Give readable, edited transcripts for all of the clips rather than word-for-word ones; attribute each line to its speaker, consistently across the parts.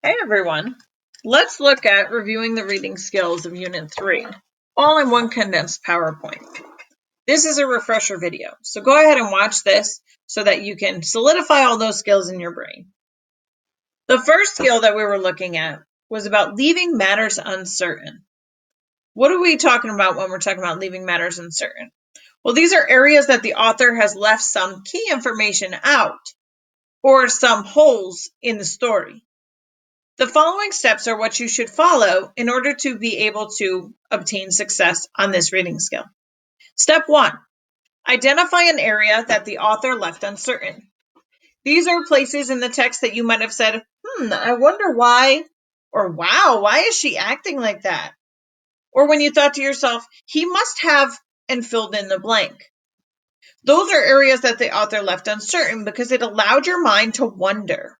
Speaker 1: Hey everyone, let's look at reviewing the reading skills of Unit 3, all in one condensed PowerPoint. This is a refresher video, so go ahead and watch this so that you can solidify all those skills in your brain. The first skill that we were looking at was about leaving matters uncertain. What are we talking about when we're talking about leaving matters uncertain? Well, these are areas that the author has left some key information out or some holes in the story. The following steps are what you should follow in order to be able to obtain success on this reading skill. Step 1, identify an area that the author left uncertain. These are places in the text that you might have said, I wonder why, or wow, why is she acting like that? Or when you thought to yourself, he must have, and filled in the blank. Those are areas that the author left uncertain because it allowed your mind to wonder.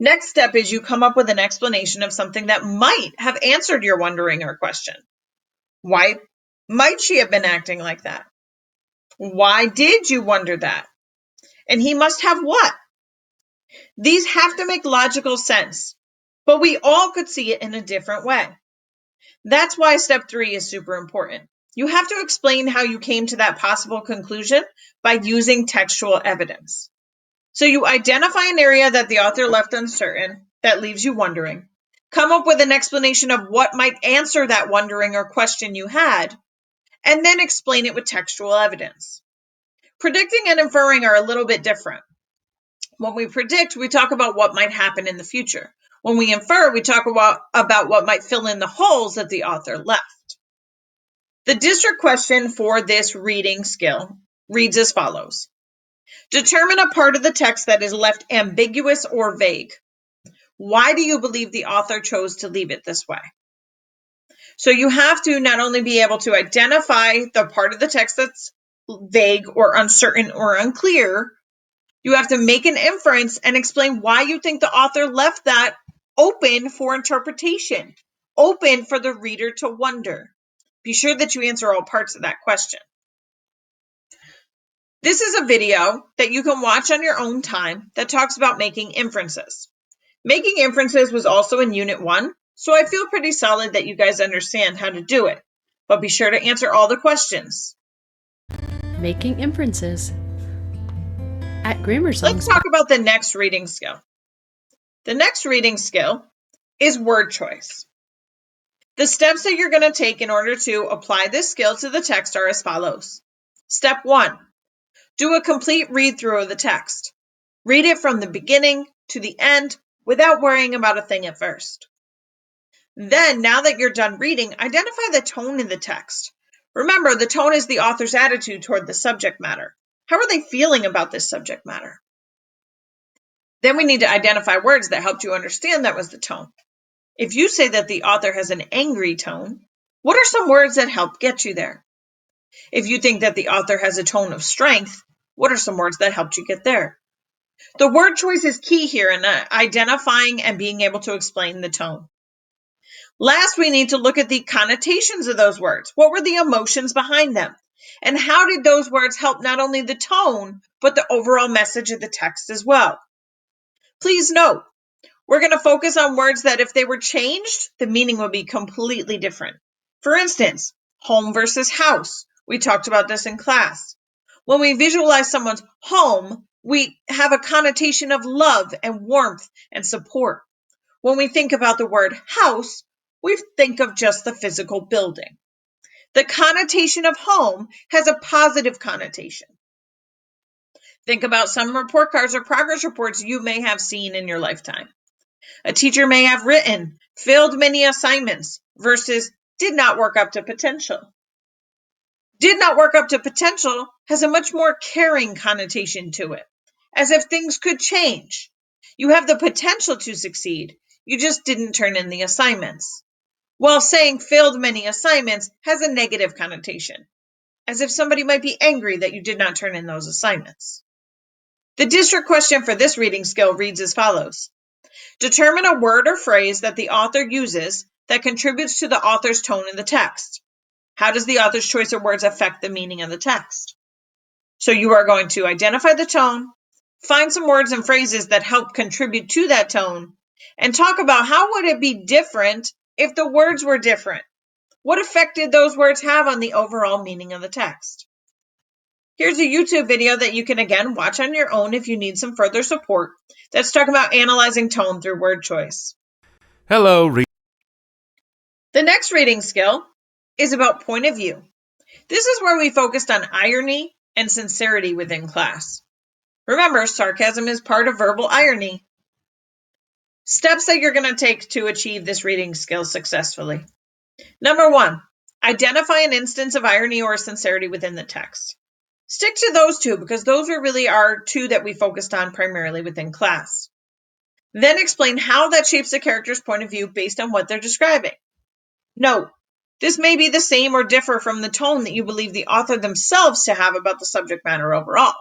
Speaker 1: Next step is you come up with an explanation of something that might have answered your wondering or question. Why might she have been acting like that? Why did you wonder that? And he must have what? These have to make logical sense, but we all could see it in a different way. That's why step 3 is super important. You have to explain how you came to that possible conclusion by using textual evidence. So you identify an area that the author left uncertain that leaves you wondering. Come up with an explanation of what might answer that wondering or question you had, and then explain it with textual evidence. Predicting and inferring are a little bit different. When we predict, we talk about what might happen in the future. When we infer, we talk about what might fill in the holes that the author left. The district question for this reading skill reads as follows. Determine a part of the text that is left ambiguous or vague. Why do you believe the author chose to leave it this way? So you have to not only be able to identify the part of the text that's vague or uncertain or unclear, you have to make an inference and explain why you think the author left that open for interpretation, open for the reader to wonder. Be sure that you answer all parts of that question. This is a video that you can watch on your own time that talks about making inferences. Making inferences was also in Unit 1, so I feel pretty solid that you guys understand how to do it, but be sure to answer all the questions.
Speaker 2: Making inferences at Grammar Songs.
Speaker 1: Let's talk about the next reading skill. The next reading skill is word choice. The steps that you're going to take in order to apply this skill to the text are as follows. Step 1, do a complete read-through of the text. Read it from the beginning to the end without worrying about a thing at first. Then, now that you're done reading, identify the tone in the text. Remember, the tone is the author's attitude toward the subject matter. How are they feeling about this subject matter? Then we need to identify words that helped you understand that was the tone. If you say that the author has an angry tone, what are some words that help get you there? If you think that the author has a tone of strength, what are some words that helped you get there? The word choice is key here in identifying and being able to explain the tone. Last, we need to look at the connotations of those words. What were the emotions behind them? And how did those words help not only the tone, but the overall message of the text as well? Please note, we're going to focus on words that if they were changed, the meaning would be completely different. For instance, home versus house. We talked about this in class. When we visualize someone's home, we have a connotation of love and warmth and support. When we think about the word house, we think of just the physical building. The connotation of home has a positive connotation. Think about some report cards or progress reports you may have seen in your lifetime. A teacher may have written, failed many assignments versus did not work up to potential. Did not work up to potential has a much more caring connotation to it, as if things could change. You have the potential to succeed, you just didn't turn in the assignments. While saying failed many assignments has a negative connotation, as if somebody might be angry that you did not turn in those assignments. The district question for this reading skill reads as follows. Determine a word or phrase that the author uses that contributes to the author's tone in the text. How does the author's choice of words affect the meaning of the text? So you are going to identify the tone, find some words and phrases that help contribute to that tone, and talk about how would it be different if the words were different. What effect did those words have on the overall meaning of the text? Here's a YouTube video that you can again watch on your own if you need some further support that's talking about analyzing tone through word choice.
Speaker 3: Hello,
Speaker 1: The next reading skill is about point of view. This is where we focused on irony and sincerity within class. Remember, sarcasm is part of verbal irony. Steps that you're going to take to achieve this reading skill successfully. Number 1, identify an instance of irony or sincerity within the text. Stick to those two because those are really our two that we focused on primarily within class. Then explain how that shapes the character's point of view based on what they're describing. Note, this may be the same or differ from the tone that you believe the author themselves to have about the subject matter overall.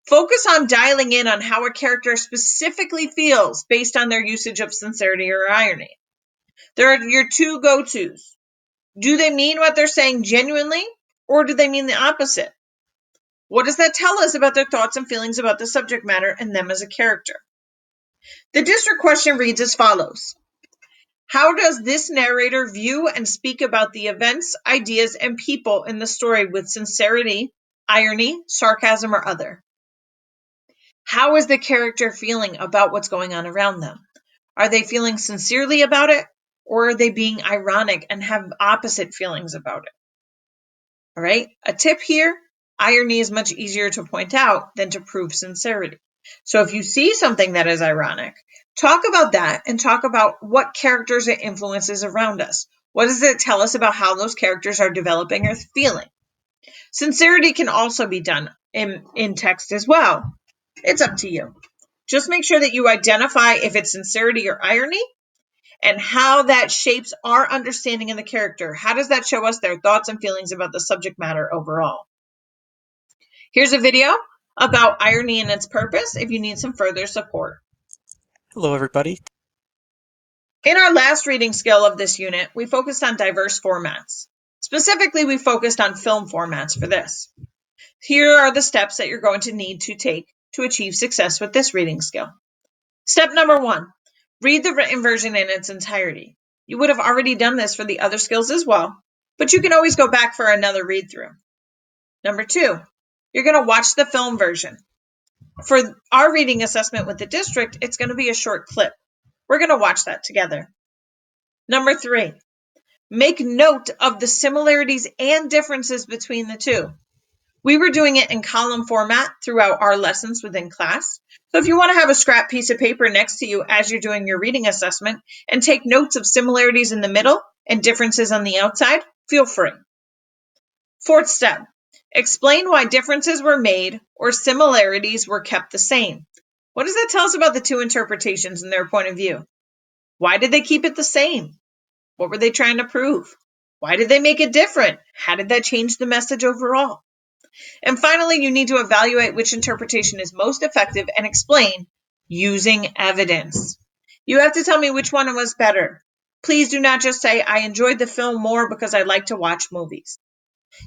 Speaker 1: Focus on dialing in on how a character specifically feels based on their usage of sincerity or irony. There are your two go-tos. Do they mean what they're saying genuinely, or do they mean the opposite? What does that tell us about their thoughts and feelings about the subject matter and them as a character? The district question reads as follows. How does this narrator view and speak about the events, ideas, and people in the story with sincerity, irony, sarcasm, or other? How is the character feeling about what's going on around them? Are they feeling sincerely about it, or are they being ironic and have opposite feelings about it? All right, a tip here, irony is much easier to point out than to prove sincerity. So if you see something that is ironic, talk about that and talk about what characters it influences around us. What does it tell us about how those characters are developing or feeling? Sincerity can also be done in text as well. It's up to you. Just make sure that you identify if it's sincerity or irony and how that shapes our understanding of the character. How does that show us their thoughts and feelings about the subject matter overall? Here's a video about irony and its purpose if you need some further support.
Speaker 4: Hello, everybody.
Speaker 1: In our last reading skill of this unit, we focused on diverse formats. Specifically, we focused on film formats for this. Here are the steps that you're going to need to take to achieve success with this reading skill. Step number 1, read the written version in its entirety. You would have already done this for the other skills as well, but you can always go back for another read through. Number 2, you're going to watch the film version. For our reading assessment with the district, it's going to be a short clip. We're going to watch that together. Number 3, make note of the similarities and differences between the two. We were doing it in column format throughout our lessons within class. So if you want to have a scrap piece of paper next to you as you're doing your reading assessment and take notes of similarities in the middle and differences on the outside, feel free. 4th step, explain why differences were made or similarities were kept the same. What does that tell us about the two interpretations and their point of view? Why did they keep it the same? What were they trying to prove? Why did they make it different? How did that change the message overall? And finally, you need to evaluate which interpretation is most effective and explain using evidence. You have to tell me which one was better. Please do not just say, I enjoyed the film more because I like to watch movies.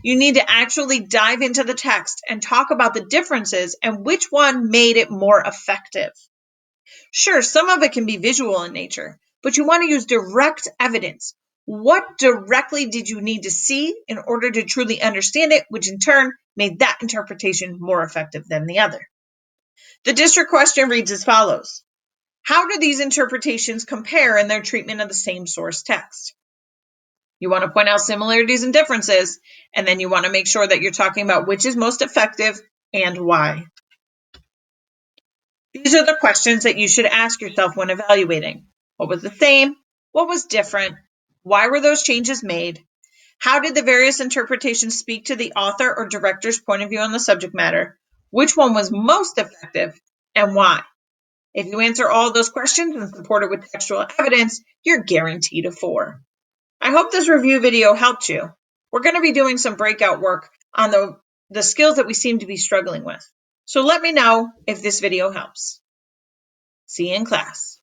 Speaker 1: You need to actually dive into the text and talk about the differences and which one made it more effective. Sure, some of it can be visual in nature, but you want to use direct evidence. What directly did you need to see in order to truly understand it, which in turn made that interpretation more effective than the other? The district question reads as follows. How do these interpretations compare in their treatment of the same source text? You want to point out similarities and differences, and then you want to make sure that you're talking about which is most effective and why. These are the questions that you should ask yourself when evaluating. What was the same? What was different? Why were those changes made? How did the various interpretations speak to the author or director's point of view on the subject matter? Which one was most effective and why? If you answer all those questions and support it with textual evidence, you're guaranteed a 4. I hope this review video helped you. We're going to be doing some breakout work on the skills that we seem to be struggling with. So let me know if this video helps. See you in class.